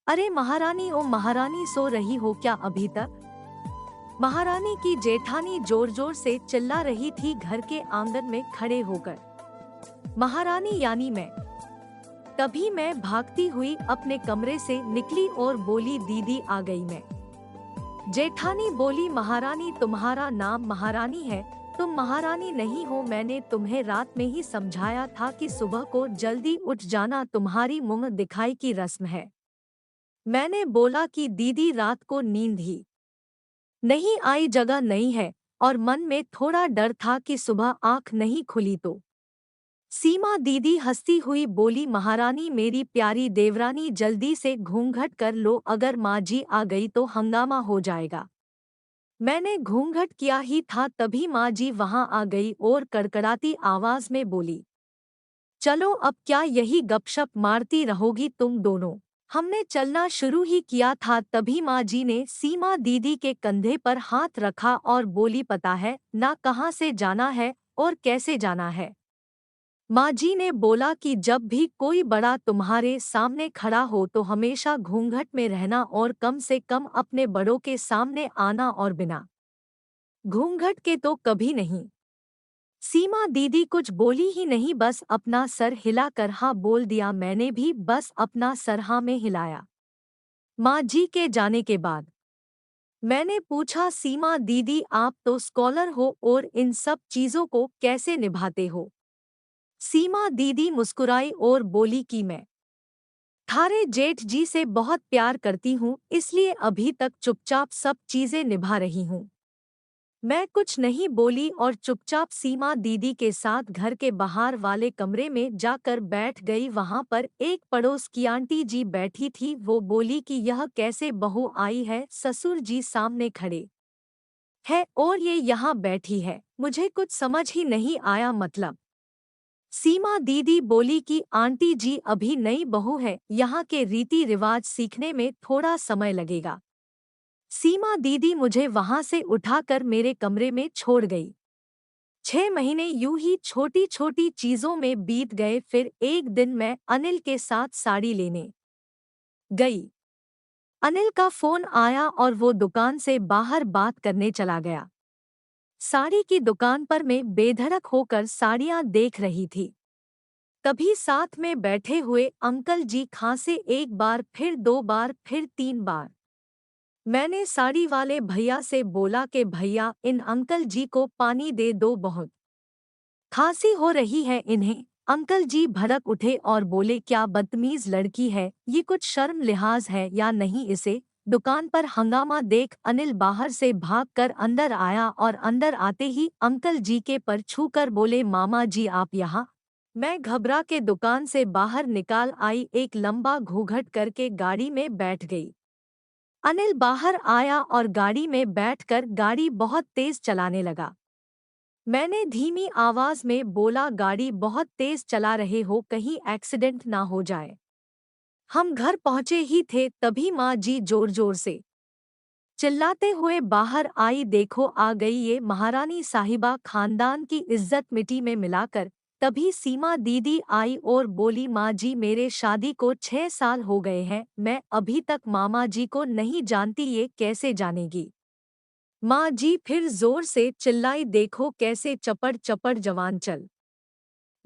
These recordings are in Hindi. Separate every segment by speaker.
Speaker 1: अरे महारानी, ओ महारानी, सो रही हो क्या अभी तक? महारानी की जेठानी जोर जोर से चिल्ला रही थी घर के आंगन में खड़े होकर। महारानी यानी मैं। तभी मैं भागती हुई अपने कमरे से निकली और बोली, दीदी आ गई मैं। जेठानी बोली, महारानी तुम्हारा नाम महारानी है, तुम महारानी नहीं हो। मैंने तुम्हें रात में ही समझाया था कि सुबह को जल्दी उठ जाना, तुम्हारी मुंह दिखाई की रस्म है। मैंने बोला कि दीदी रात को नींद ही नहीं आई, जगह नहीं है, और मन में थोड़ा डर था कि सुबह आंख नहीं खुली तो। सीमा दीदी हंसती हुई बोली, महारानी मेरी प्यारी देवरानी, जल्दी से घूंघट कर लो, अगर माँ जी आ गई तो हंगामा हो जाएगा। मैंने घूंघट किया ही था तभी माँ जी वहां आ गई और कड़कड़ाती आवाज में बोली, चलो अब क्या यही गपशप मारती रहोगी तुम दोनों। हमने चलना शुरू ही किया था तभी माँ जी ने सीमा दीदी के कंधे पर हाथ रखा और बोली, पता है ना कहाँ से जाना है और कैसे जाना है। माँ जी ने बोला कि जब भी कोई बड़ा तुम्हारे सामने खड़ा हो तो हमेशा घूंघट में रहना और कम से कम अपने बड़ों के सामने आना, और बिना घूंघट के तो कभी नहीं। सीमा दीदी कुछ बोली ही नहीं, बस अपना सर हिलाकर हाँ बोल दिया। मैंने भी बस अपना सर हाँ में हिलाया। माँ जी के जाने के बाद मैंने पूछा, सीमा दीदी आप तो स्कॉलर हो और इन सब चीजों को कैसे निभाते हो। सीमा दीदी मुस्कुराई और बोली कि मैं थारे जेठ जी से बहुत प्यार करती हूँ, इसलिए अभी तक चुपचाप सब चीजें निभा रही हूँ। मैं कुछ नहीं बोली और चुपचाप सीमा दीदी के साथ घर के बाहर वाले कमरे में जाकर बैठ गई। वहां पर एक पड़ोस की आंटी जी बैठी थी। वो बोली कि यह कैसे बहू आई है, ससुर जी सामने खड़े है और ये यहाँ बैठी है, मुझे कुछ समझ ही नहीं आया मतलब। सीमा दीदी बोली कि आंटी जी अभी नई बहू है, यहाँ के रीति रिवाज सीखने में थोड़ा समय लगेगा। सीमा दीदी मुझे वहां से उठाकर मेरे कमरे में छोड़ गई। 6 महीने यूं ही छोटी छोटी चीजों में बीत गए। फिर एक दिन मैं अनिल के साथ साड़ी लेने गई। अनिल का फोन आया और वो दुकान से बाहर बात करने चला गया। साड़ी की दुकान पर मैं बेधड़क होकर साड़ियां देख रही थी। तभी साथ में बैठे हुए अंकल जी खांसे, एक बार फिर 2 बार फिर 3 बार। मैंने साड़ी वाले भैया से बोला कि भैया इन अंकल जी को पानी दे दो, बहुत खांसी हो रही है इन्हें। अंकल जी भड़क उठे और बोले, क्या बदतमीज लड़की है ये, कुछ शर्म लिहाज है या नहीं इसे। दुकान पर हंगामा देख अनिल बाहर से भागकर अंदर आया और अंदर आते ही अंकल जी के पर छूकर बोले, मामा जी आप यहाँ। मैं घबरा के दुकान से बाहर निकाल आई, एक लंबा घूंघट करके गाड़ी में बैठ गई। अनिल बाहर आया और गाड़ी में बैठकर गाड़ी बहुत तेज चलाने लगा। मैंने धीमी आवाज में बोला, गाड़ी बहुत तेज चला रहे हो, कहीं एक्सीडेंट ना हो जाए। हम घर पहुंचे ही थे तभी माँ जी जोर जोर से चिल्लाते हुए बाहर आई, देखो आ गई ये महारानी साहिबा, खानदान की इज्जत मिट्टी में मिलाकर। तभी सीमा दीदी आई और बोली, माँ जी मेरे शादी को 6 साल हो गए हैं, मैं अभी तक मामा जी को नहीं जानती, ये कैसे जानेगी। माँ जी फिर जोर से चिल्लाई, देखो कैसे चपड़ चपड़ जवान चल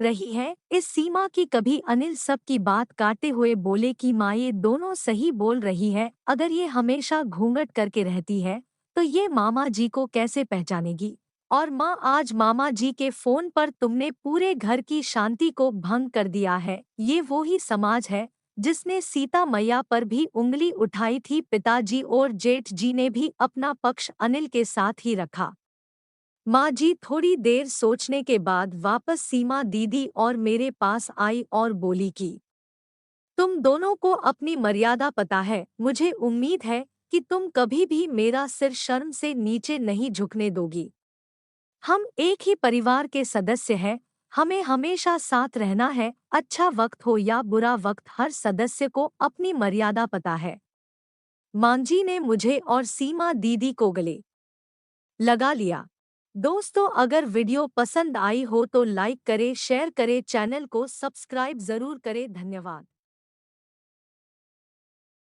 Speaker 1: रही है इस सीमा की। कभी अनिल सब की बात काटते हुए बोले कि माँ ये दोनों सही बोल रही है, अगर ये हमेशा घूंघट करके रहती है तो ये मामा जी को कैसे पहचानेगी। और माँ आज मामा जी के फोन पर तुमने पूरे घर की शांति को भंग कर दिया है। ये वो ही समाज है जिसने सीता मैया पर भी उंगली उठाई थी। पिताजी और जेठ जी ने भी अपना पक्ष अनिल के साथ ही रखा। माँ जी थोड़ी देर सोचने के बाद वापस सीमा दीदी और मेरे पास आई और बोली कि तुम दोनों को अपनी मर्यादा पता है, मुझे उम्मीद है कि तुम कभी भी मेरा सिर शर्म से नीचे नहीं झुकने दोगी। हम एक ही परिवार के सदस्य हैं, हमें हमेशा साथ रहना है, अच्छा वक्त हो या बुरा वक्त, हर सदस्य को अपनी मर्यादा पता है। मांझी ने मुझे और सीमा दीदी को गले लगा लिया। दोस्तों अगर वीडियो पसंद आई हो तो लाइक करें, शेयर करें, चैनल को सब्सक्राइब जरूर करें। धन्यवाद।